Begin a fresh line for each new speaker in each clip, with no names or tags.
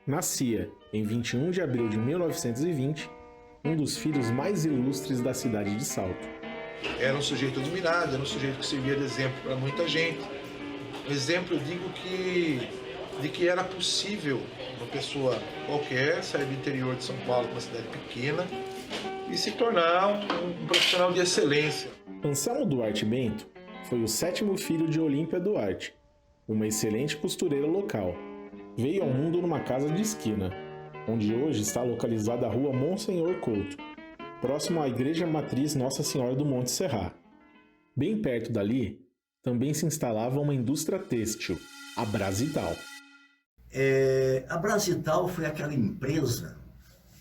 Nascia, em 21 de abril de 1920, um dos filhos mais ilustres da cidade de Salto.
Era um sujeito admirado, era um sujeito que servia de exemplo para muita gente. Um exemplo, eu digo de que era possível uma pessoa qualquer sair do interior de São Paulo, uma cidade pequena, e se tornar um profissional de excelência.
Anselmo Duarte Bento foi o 7º filho de Olímpia Duarte, uma excelente costureira local. Veio ao mundo numa casa de esquina, onde hoje está localizada a rua Monsenhor Couto, próximo à Igreja Matriz Nossa Senhora do Monte Serrat. Bem perto dali, também se instalava uma indústria têxtil, a Brasital.
A Brasital foi aquela empresa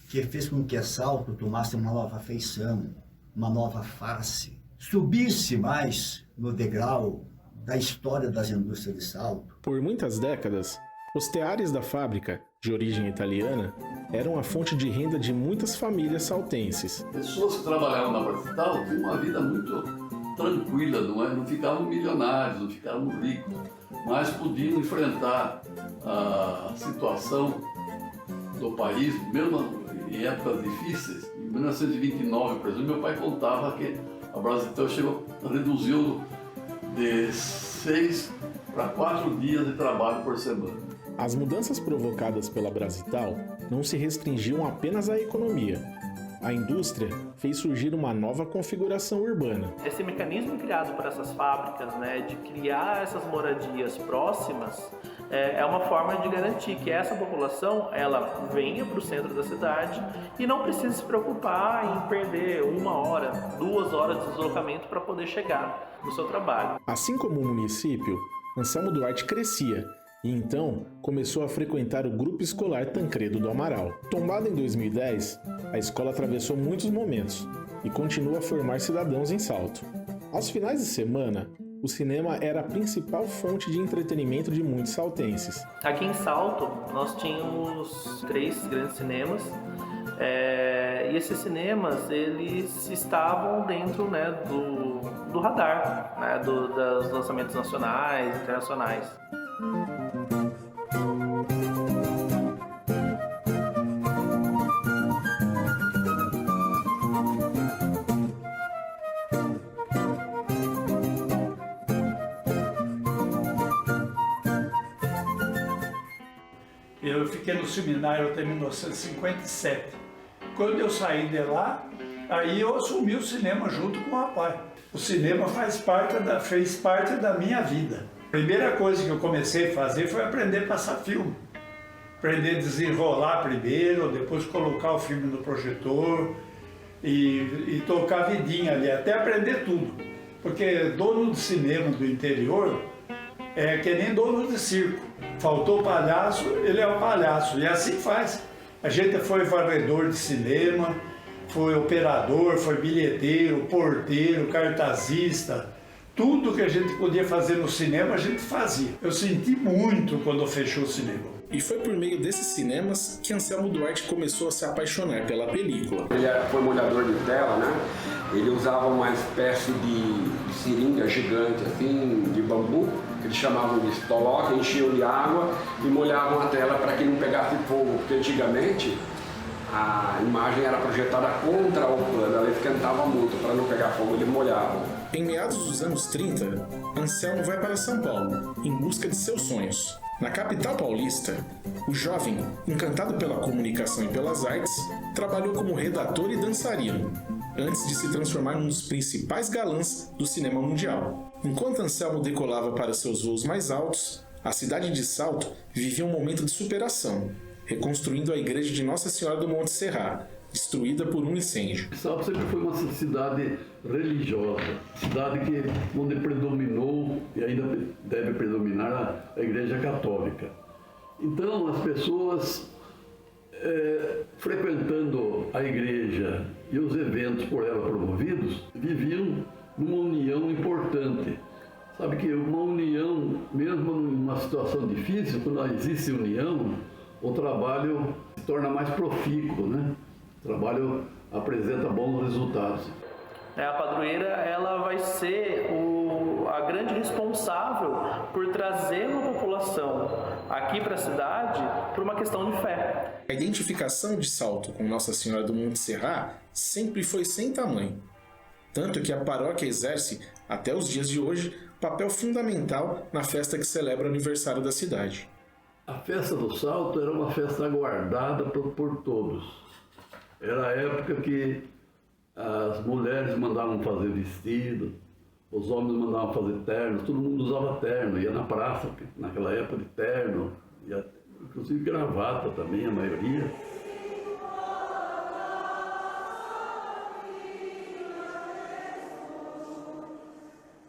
que fez com que a Salto tomasse uma nova feição, uma nova face, subisse mais no degrau da história das indústrias de Salto.
Por muitas décadas, os teares da fábrica, de origem italiana, eram a fonte de renda de muitas famílias saltenses.
Pessoas que trabalhavam na Brasital tinham uma vida muito tranquila, não ficavam milionários, não ficavam ricos, mas podiam enfrentar a situação do país, mesmo em épocas difíceis. Em 1929, por exemplo, meu pai contava que a Brasital reduziu de 6 para 4 dias de trabalho por semana.
As mudanças provocadas pela Brasital não se restringiam apenas à economia. A indústria fez surgir uma nova configuração urbana.
Esse mecanismo criado por essas fábricas, de criar essas moradias próximas, é uma forma de garantir que essa população ela venha para o centro da cidade e não precise se preocupar em perder 1 hora, 2 horas de deslocamento para poder chegar no seu trabalho.
Assim como o município, Anselmo Duarte crescia e então começou a frequentar o Grupo Escolar Tancredo do Amaral. Tombada em 2010, a escola atravessou muitos momentos e continua a formar cidadãos em Salto. Aos finais de semana, o cinema era a principal fonte de entretenimento de muitos saltenses.
Aqui em Salto, nós tínhamos 3 grandes cinemas, e esses cinemas eles estavam dentro do radar, dos lançamentos nacionais e internacionais.
Eu fiquei no seminário até 1957. Quando eu saí de lá, aí eu assumi o cinema junto com o rapaz. O cinema fez parte da minha vida. A primeira coisa que eu comecei a fazer foi aprender a passar filme. Aprender a desenrolar primeiro, depois colocar o filme no projetor e tocar a vidinha ali, até aprender tudo. Porque dono de cinema do interior é que nem dono de circo. Faltou palhaço, ele é o palhaço. E assim faz. A gente foi varredor de cinema, foi operador, foi bilheteiro, porteiro, cartazista. Tudo que a gente podia fazer no cinema, a gente fazia. Eu senti muito quando fechou o cinema.
E foi por meio desses cinemas que Anselmo Duarte começou a se apaixonar pela película.
Ele foi molhador de tela, né? Ele usava uma espécie de seringa gigante, assim, de bambu, que eles chamavam de estoloque, enchiam de água e molhavam a tela para que não pegasse fogo, porque antigamente a imagem era projetada contra o plano, ela esquentava muito, para não pegar fogo, eles molhavam.
Em meados dos anos 30, Anselmo vai para São Paulo, em busca de seus sonhos. Na capital paulista, o jovem, encantado pela comunicação e pelas artes, trabalhou como redator e dançarino, antes de se transformar num dos principais galãs do cinema mundial. Enquanto Anselmo decolava para seus voos mais altos, a cidade de Salto vivia um momento de superação, reconstruindo a igreja de Nossa Senhora do Monte Serrat, destruída por um incêndio.
Salto sempre foi uma cidade religiosa, cidade onde predominou e ainda deve predominar a Igreja Católica. Então as pessoas frequentando a igreja e os eventos por ela promovidos viviam numa união importante. Sabe que uma união, mesmo numa situação difícil, quando existe união, o trabalho se torna mais profícuo, né? O trabalho apresenta bons resultados.
A padroeira ela vai ser a grande responsável por trazer uma população aqui para a cidade por uma questão de fé.
A identificação de Salto com Nossa Senhora do Monte Serrat sempre foi sem tamanho. Tanto que a paróquia exerce, até os dias de hoje, papel fundamental na festa que celebra o aniversário da cidade.
A festa do Salto era uma festa aguardada por todos. Era a época que as mulheres mandavam fazer vestido, os homens mandavam fazer terno, todo mundo usava terno, ia na praça, naquela época de terno, inclusive gravata também, a maioria.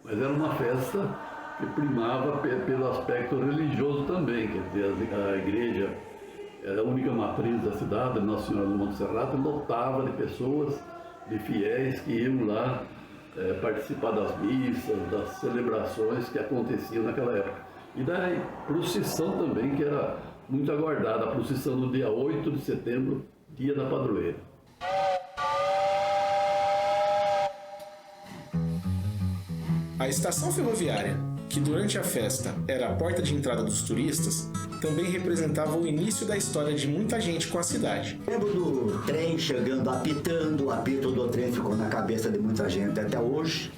Mas era uma festa que primava pelo aspecto religioso também, quer dizer, a igreja era a única matriz da cidade, Nossa Senhora do Monte Serrat, lotava de pessoas, de fiéis que iam lá participar das missas, das celebrações que aconteciam naquela época. E da procissão também, que era muito aguardada, a procissão do dia 8 de setembro, dia da padroeira.
A estação ferroviária, que durante a festa era a porta de entrada dos turistas, também representava o início da história de muita gente com a cidade.
Lembro do trem chegando, apitando, o apito do trem ficou na cabeça de muita gente até hoje,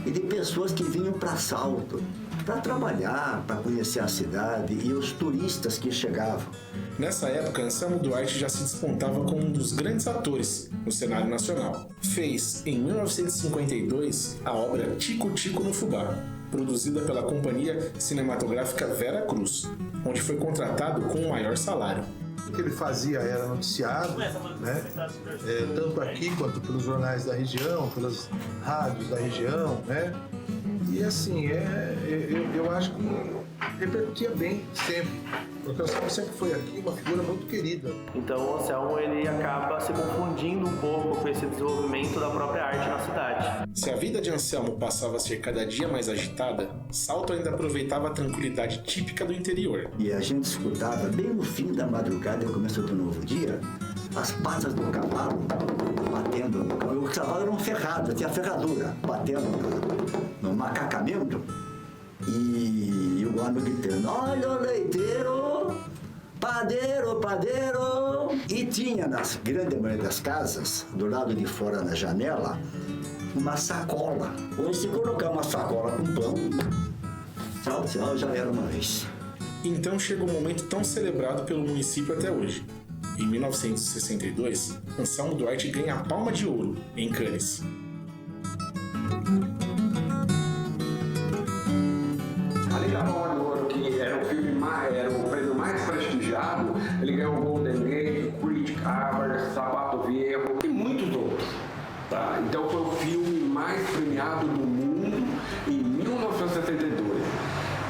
e de pessoas que vinham para Salto, para trabalhar, para conhecer a cidade, e os turistas que chegavam.
Nessa época, Anselmo Duarte já se despontava como um dos grandes atores no cenário nacional. Fez, em 1952, a obra Tico Tico no Fubá, produzida pela Companhia Cinematográfica Vera Cruz, onde foi contratado com o maior salário.
O que ele fazia era noticiado, né? Tanto aqui quanto pelos jornais da região, pelas rádios da região, né? E assim, eu acho que repercutia bem sempre, porque o Anselmo sempre foi aqui uma figura muito querida.
Então o Anselmo ele acaba se confundindo um pouco com esse desenvolvimento da própria arte na cidade.
Se a vida de Anselmo passava a ser cada dia mais agitada, Salto ainda aproveitava a tranquilidade típica do interior.
E a gente escutava, bem no fim da madrugada e começo do novo dia, as patas do cavalo batendo. O cavalo era um ferrado, tinha ferradura, batendo no macacamento. E o homem gritando: olha o leiteiro, padeiro, padeiro. E tinha nas grandes maioria das casas, do lado de fora na janela, uma sacola. Hoje, se colocar uma sacola com pão, tchau, já era uma vez.
Então chega o momento tão celebrado pelo município até hoje. Em 1962, Anselmo Duarte ganha a Palma de Ouro, em Cannes.
Além da Palma de Ouro, que era o prêmio mais prestigiado, ele ganhou o Golden Gate, Critic Award, Sapato Viejo e muitos outros. Tá? Então foi o filme mais premiado do mundo em 1972.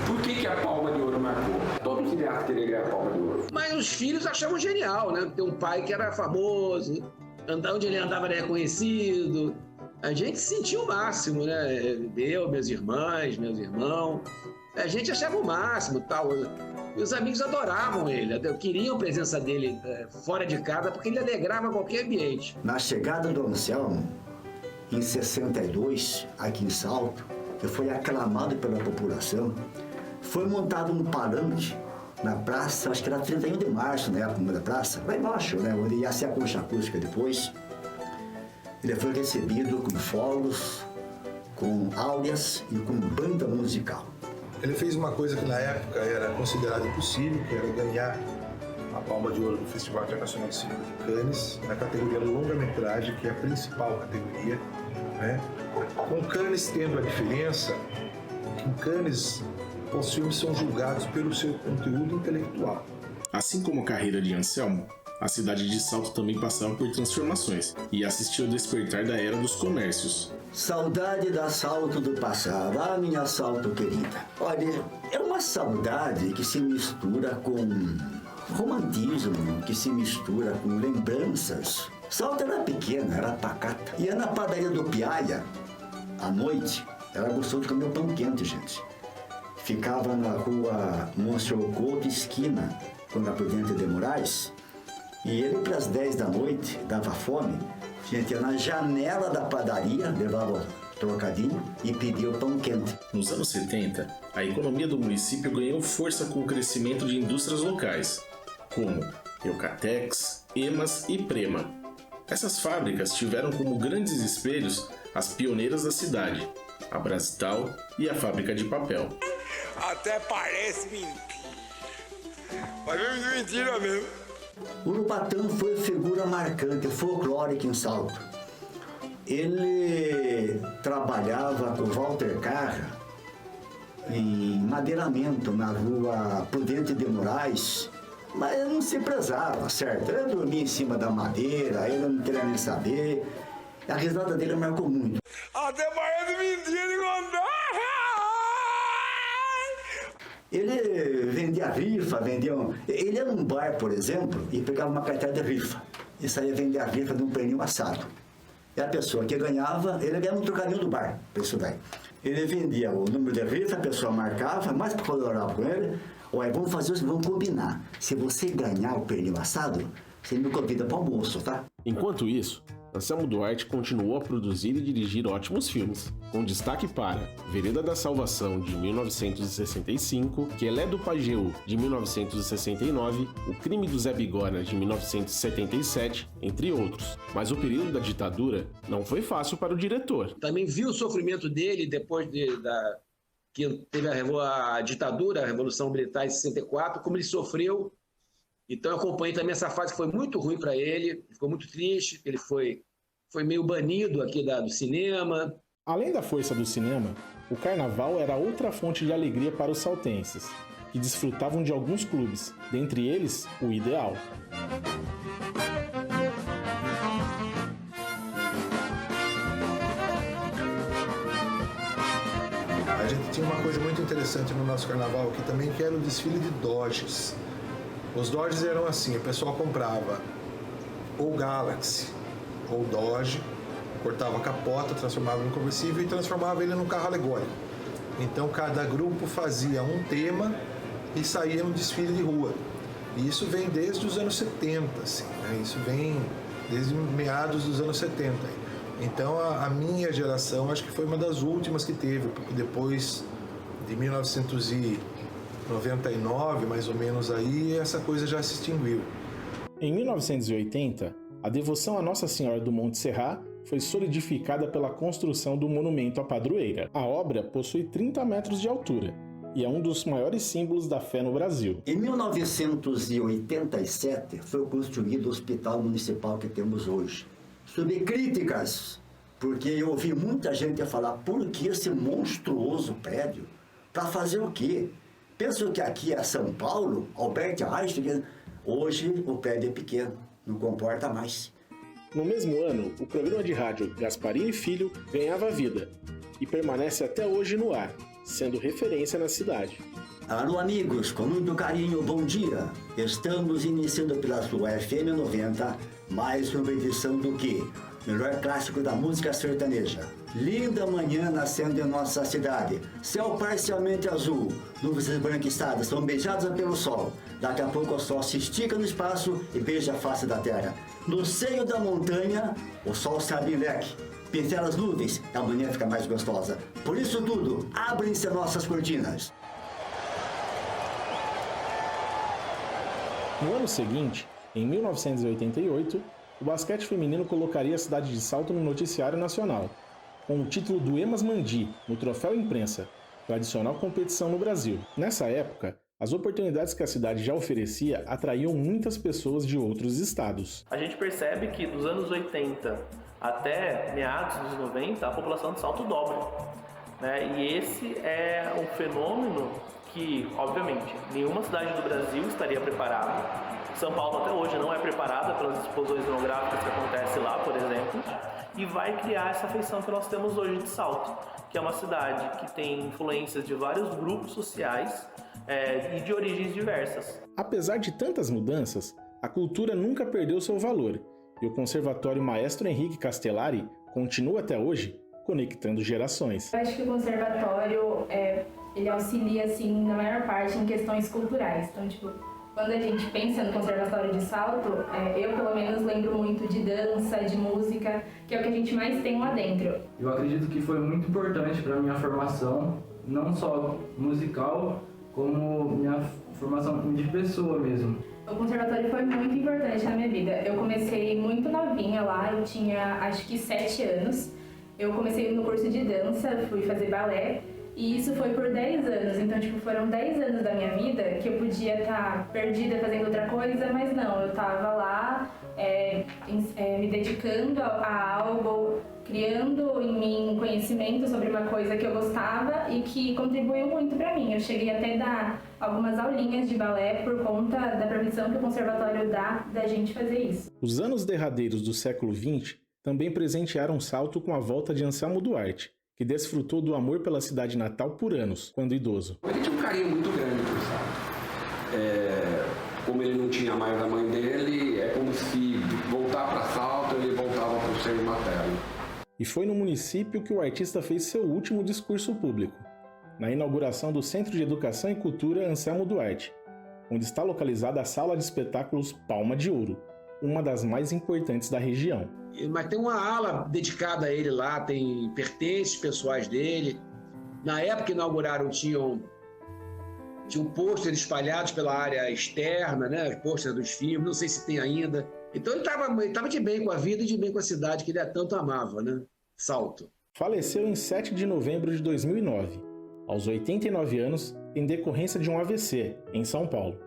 Por que a Palma de Ouro marcou? Todo cineasta queria ganhar a Palma de Ouro.
Mas os filhos achavam genial, né? Ter um pai que era famoso, onde ele andava era reconhecido. A gente sentia o máximo, né? Eu, minhas irmãs, meus irmãos. A gente achava o máximo, tal. E os amigos adoravam ele, queriam a presença dele fora de casa, porque ele alegrava qualquer ambiente.
Na chegada do Anselmo, em 62, aqui em Salto, que foi aclamado pela população, foi montado um palanque na praça, acho que era 31 de março, na época da praça, lá embaixo, né, onde ia ser a concha acústica depois. Ele foi recebido com fogos, com áureas e com banda musical.
Ele fez uma coisa que na época era considerada impossível, que era ganhar a Palma de Ouro do Festival Internacional de Cinema de Cannes, na categoria longa-metragem, que é a principal categoria, né? Com Cannes tendo a diferença que em Cannes os filmes são julgados pelo seu conteúdo intelectual.
Assim como a carreira de Anselmo, a cidade de Salto também passava por transformações e assistiu ao despertar da era dos comércios.
Saudade da Salto do passado, ah, minha Salto querida. Olha, é uma saudade que se mistura com romantismo, que se mistura com lembranças. Salto era pequena, era pacata. Ia na padaria do Piaia, à noite, ela gostou de comer o pão quente, gente. Ficava na rua Monsenhor Couto, esquina, com a Prudente de Moraes. E ele, para as 10 da noite, dava fome, Tinha que ir na janela da padaria, levava trocadinho e pedia o pão quente.
Nos anos 70, a economia do município ganhou força com o crescimento de indústrias locais, como Eucatex, Emas e Prema. Essas fábricas tiveram como grandes espelhos as pioneiras da cidade, a Brasital e a fábrica de papel.
Até parece mentira, mas é mentira mesmo.
Urubatã foi figura marcante, folclórica em Salto. Ele trabalhava com Walter Carra em madeiramento na rua Prudente de Moraes, mas ele não se prezava, certo? Ele dormia em cima da madeira, ele não queria nem saber. A risada dele marcou muito.
Até parece mentira de contar.
Ele vendia rifa, Ele ia num bar, por exemplo, e pegava uma carteira de rifa. E saía vender a rifa de um pernil assado. E a pessoa que ganhava, ele ganhava um trocadinho do bar, para isso daí. Ele vendia o número de rifa, a pessoa marcava, mais para colaborar com ele. Olha, vamos fazer isso, vamos combinar. Se você ganhar o pernil assado, você me convida para o almoço, tá?
Enquanto isso, Anselmo Duarte continuou a produzir e dirigir ótimos filmes, com destaque para Vereda da Salvação, de 1965, Quelé do Pajeú, de 1969, O Crime do Zé Bigorna, de 1977, entre outros. Mas o período da ditadura não foi fácil para o diretor.
Também vi o sofrimento dele depois que teve a ditadura, a Revolução Militar em 64, como ele sofreu. Então eu acompanhei também essa fase que foi muito ruim para ele, ficou muito triste, ele foi meio banido aqui do cinema.
Além da força do cinema, o carnaval era outra fonte de alegria para os saltenses, que desfrutavam de alguns clubes, dentre eles o Ideal.
A gente tinha uma coisa muito interessante no nosso carnaval aqui também, que era o desfile de Dodges. Os Dodges eram assim, o pessoal comprava ou Galaxy ou Dodge, cortava a capota, transformava em conversível e transformava ele num carro alegórico. Então cada grupo fazia um tema e saía no desfile de rua. E isso vem desde os anos 70, assim, né? Isso vem desde meados dos anos 70. Então a minha geração acho que foi uma das últimas que teve, porque depois de 1999, mais ou menos aí, essa coisa já se extinguiu.
Em 1980, a devoção a Nossa Senhora do Monte Serrat foi solidificada pela construção do monumento à padroeira. A obra possui 30 metros de altura e é um dos maiores símbolos da fé no Brasil.
Em 1987 foi construído o hospital municipal que temos hoje. Sob críticas, porque eu ouvi muita gente falar, por que esse monstruoso prédio? Para fazer o quê? Penso que aqui é São Paulo, Albert Einstein. Hoje o prédio é pequeno, não comporta mais.
No mesmo ano, o programa de rádio Gasparini Filho ganhava vida e permanece até hoje no ar, sendo referência na cidade.
Alô amigos, com muito carinho, bom dia. Estamos iniciando pela sua FM 90, mais uma edição do que? Melhor clássico da música sertaneja. Linda manhã nascendo em nossa cidade. Céu parcialmente azul, nuvens esbranquiçadas são beijadas pelo sol. Daqui a pouco o sol se estica no espaço e beija a face da terra. No seio da montanha, o sol se abre em leque. Pincela as nuvens, a manhã fica mais gostosa. Por isso tudo, abrem-se nossas cortinas.
No ano seguinte, em 1988, o basquete feminino colocaria a cidade de Salto no noticiário nacional, com o título do Emas Mandi, no Troféu Imprensa, tradicional competição no Brasil. Nessa época, as oportunidades que a cidade já oferecia atraíam muitas pessoas de outros estados.
A gente percebe que dos anos 80 até meados dos 90, a população de Salto dobra, né? E esse é um fenômeno que, obviamente, nenhuma cidade do Brasil estaria preparada. São Paulo até hoje não é preparada pelas explosões demográficas que acontecem lá, por exemplo, e vai criar essa feição que nós temos hoje de Salto, que é uma cidade que tem influências de vários grupos sociais e de origens diversas.
Apesar de tantas mudanças, a cultura nunca perdeu seu valor, e o Conservatório Maestro Henrique Castellari continua até hoje conectando gerações.
Eu acho que o conservatório ele auxilia assim na maior parte em questões culturais. Então, tipo, Quando a gente pensa no Conservatório de Salto, eu pelo menos lembro muito de dança, de música, que é o que a gente mais tem lá dentro.
Eu acredito que foi muito importante para a minha formação, não só musical, como minha formação de pessoa mesmo.
O conservatório foi muito importante na minha vida. Eu comecei muito novinha lá, eu tinha acho que 7 anos. Eu comecei no curso de dança, fui fazer balé. E isso foi por 10 anos, então foram 10 anos da minha vida que eu podia estar perdida fazendo outra coisa, mas não, eu estava lá me dedicando a algo, criando em mim conhecimento sobre uma coisa que eu gostava e que contribuiu muito para mim. Eu cheguei até a dar algumas aulinhas de balé por conta da permissão que o conservatório dá da gente fazer isso.
Os anos derradeiros do século XX também presentearam Salto com a volta de Anselmo Duarte, que desfrutou do amor pela cidade natal por anos, quando idoso.
Ele tinha um carinho muito grande por Salto. Como ele não tinha mais a mãe dele, é como se voltar para Salto, ele voltava para o seio materno.
E foi no município que o artista fez seu último discurso público, na inauguração do Centro de Educação e Cultura Anselmo Duarte, onde está localizada a Sala de Espetáculos Palma de Ouro, uma das mais importantes da região.
Mas tem uma ala dedicada a ele lá, tem pertences pessoais dele. Na época que inauguraram, tinham pôsteres espalhados pela área externa, né? Os pôsteres dos filmes, não sei se tem ainda. Então ele estava de bem com a vida e de bem com a cidade que ele tanto amava, né? Salto.
Faleceu em 7 de novembro de 2009, aos 89 anos, em decorrência de um AVC, em São Paulo.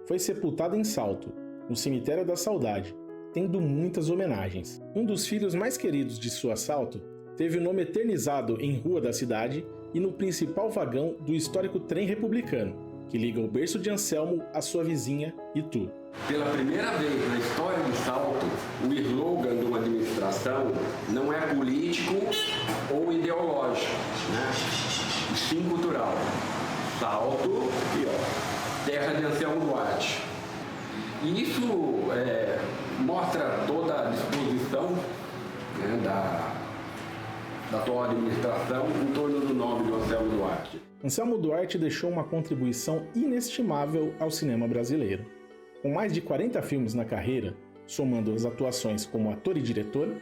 Foi sepultado em Salto, no Cemitério da Saudade, tendo muitas homenagens. Um dos filhos mais queridos de sua Salto teve o nome eternizado em rua da cidade e no principal vagão do histórico trem republicano, que liga o berço de Anselmo à sua vizinha, Itu.
Pela primeira vez na história de Salto, o slogan de uma administração não é político ou ideológico, né? E sim cultural. Salto, terra de Anselmo Duarte. E isso mostra toda a disposição, né, da atual administração em torno do nome do Anselmo Duarte.
Anselmo Duarte deixou uma contribuição inestimável ao cinema brasileiro. Com mais de 40 filmes na carreira, somando as atuações como ator e diretor,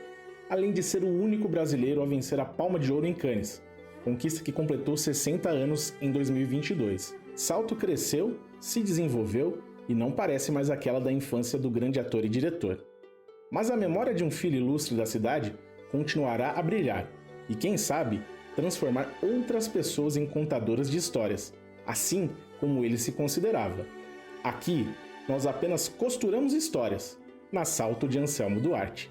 além de ser o único brasileiro a vencer a Palma de Ouro em Cannes, conquista que completou 60 anos em 2022. Salto cresceu, se desenvolveu e não parece mais aquela da infância do grande ator e diretor. Mas a memória de um filho ilustre da cidade continuará a brilhar e, quem sabe, transformar outras pessoas em contadoras de histórias, assim como ele se considerava. Aqui, nós apenas costuramos histórias, na Salto de Anselmo Duarte.